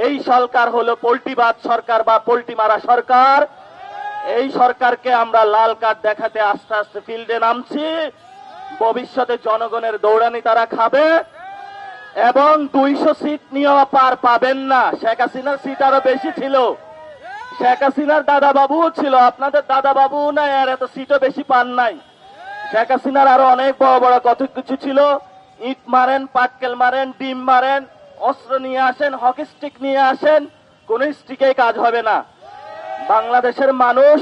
এই সরকার হলো পোল্টিবাজ সরকার বা পোল্টি মারা সরকার। এই সরকারকে আমরা লাল কার্ড দেখাতে আস্তে আস্তে ফিল্ডে নামছি। ভবিষ্যতে জনগণের দৌড়ানি তারা খাবে এবং 200 সিট নিয়েও পার পাবেন না। শেখ হাসিনার সিট আরো বেশি ছিল, শেখ হাসিনার দাদা বাবুও ছিল, আপনাদের দাদা বাবু নাই আর এত সিটও বেশি পান নাই। শেখ হাসিনার আরো অনেক বড় বড় কত কিছু ছিল। ইট মারেন, পাটকেল মারেন, ডিম মারেন, অস্ত্র নিয়ে আসেন, হকি স্টিক নিয়ে আসেন, কোন স্টিকেই কাজ হবে না। বাংলাদেশের মানুষ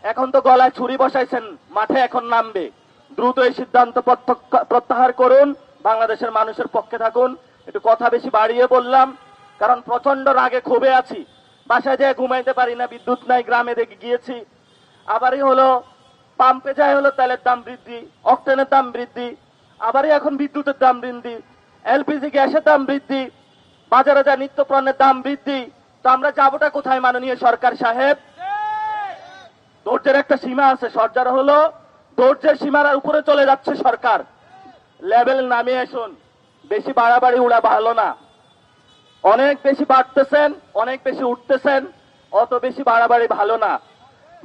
এখন তো গলায় ছুরি বসাইছেন, মাঠে এখন নামবে। দ্রুত এই সিদ্ধান্ত প্রত্যাহার করুন, বাংলাদেশের মানুষের পক্ষে থাকুন। একটু কথা বেশি বাড়িয়ে বললাম, কারণ প্রচন্ড রাগে ক্ষোভে আছি। বাসায় যেয়ে ঘুমাইতে পারি না, বিদ্যুৎ নাই, গ্রামে দেখে গিয়েছি। আবারই হলো পাম্পে যায় হলো তেলের দাম বৃদ্ধি, অক্টেনের দাম বৃদ্ধি, আবারই এখন বিদ্যুতের দাম বৃদ্ধি, এলপিজি গ্যাসের দাম বৃদ্ধি, বাজারে যা নিত্য পণ্যের দাম বৃদ্ধি। তো আমরা যাবোটা কোথায় মাননীয় সরকার সাহেব? ধৈর্যের একটা সীমা আছে, সরকার হলো ধৈর্যের সীমার উপরে চলে যাচ্ছে সরকার। লেভেল নামিয়ে আসুন, বেশি বাড়াবাড়ি উড়া ভালো না। অনেক বেশি বাড়তেছেন, অনেক বেশি উঠতেছেন, অত বেশি বাড়াবাড়ি ভালো না।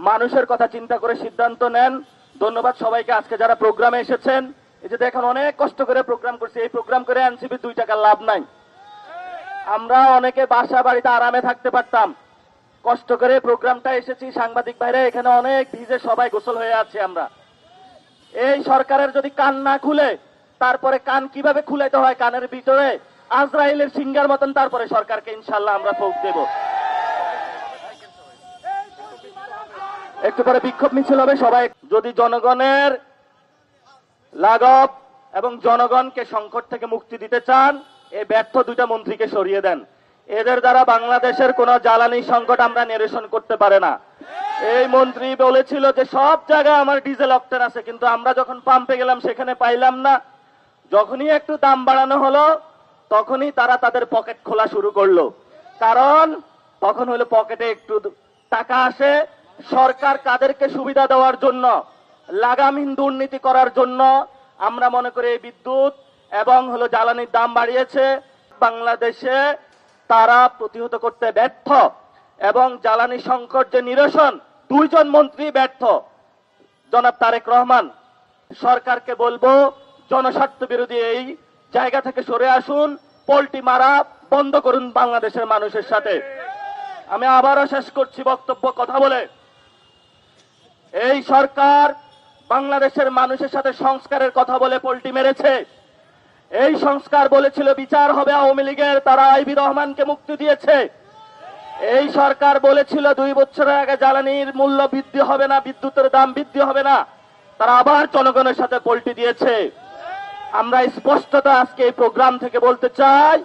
মানুষের কথা চিন্তা করে সিদ্ধান্ত নেন। ধন্যবাদ সবাইকে, আজকে যারা প্রোগ্রামে এসেছেন। এই যে দেখেন অনেক কষ্ট করে প্রোগ্রাম করছি, এই প্রোগ্রাম করে এনসিপি 2 টাকার লাভ নাই। আমরা অনেকে বাসা বাড়িতে আরামে থাকতে পারতাম, কষ্ট করে প্রোগ্রামটা এসেছি। সাংবাদিক ভাইরা এখানে অনেক ভিজে সবাই গোসল হয়ে আছে। আমরা এই সরকারের যদি কান না খুলে, তারপরে কান কিভাবে খুলাইতে হয় কানের ভিতরে আজরাইলের সিঙ্গার মতন, তারপরে সরকারকে ইনশাল্লাহ আমরা ভোট দেব। একটু পরে বিক্ষোভ মিছিল হবে। সবাই যদি জনগণের লাঘব এবং জনগণকে সংকট থেকে মুক্তি দিতে চান, এই ব্যর্থ 2টা মন্ত্রীকে সরিয়ে দেন। এদের দ্বারা বাংলাদেশের কোন জ্বালানি সংকট আমরা নিরসন করতে পারে না। এই মন্ত্রী বলেছিল যে সব জায়গায় আমার ডিজেল অক্টেন আছে, কিন্তু আমরা যখন পাম্পে গেলাম সেখানে পাইলাম না। যখনই একটু দাম বাড়ানো হলো, তখনই তারা তাদের পকেট খোলা শুরু করলো। কারণ তখন হলো পকেটে একটু টাকা আসে। সরকার কাদেরকে সুবিধা দেওয়ার জন্য, লাগামহীন দুর্নীতি করার জন্য আমরা মনে করি এই বিদ্যুৎ এবং হলো জ্বালানির দাম বাড়িয়েছে। বাংলাদেশে তারা প্রতিহত করতে ব্যর্থ এবং জ্বালানি সংকট যে নিরসন, 2 জন মন্ত্রী ব্যর্থ। জনাব তারেক রহমান, সরকারকে বলবো জনস্বার্থ বিরোধী এই জায়গা থেকে সরে আসুন, পোল্টি মারা বন্ধ করুন বাংলাদেশের মানুষের সাথে। আমি আবারও শেষ করছি বক্তব্য কথা বলে, এই সরকার বাংলাদেশের মানুষের সাথে সংস্কারের কথা বলে পোল্টি মেরেছে। এই সংস্কার বলেছিল বিচার হবে আওয়ামী লীগের, তারা আইবি রহমানকে মুক্তি দিয়েছে। এই সরকার বলেছিল 2 বছরের আগে জ্বালানির মূল্য বৃদ্ধি হবে না, বিদ্যুতের দাম বৃদ্ধি হবে না, তারা আবার জনগণের সাথে পোল্টি দিয়েছে। আমরা স্পষ্টতা আজকে এই প্রোগ্রাম থেকে বলতে চাই,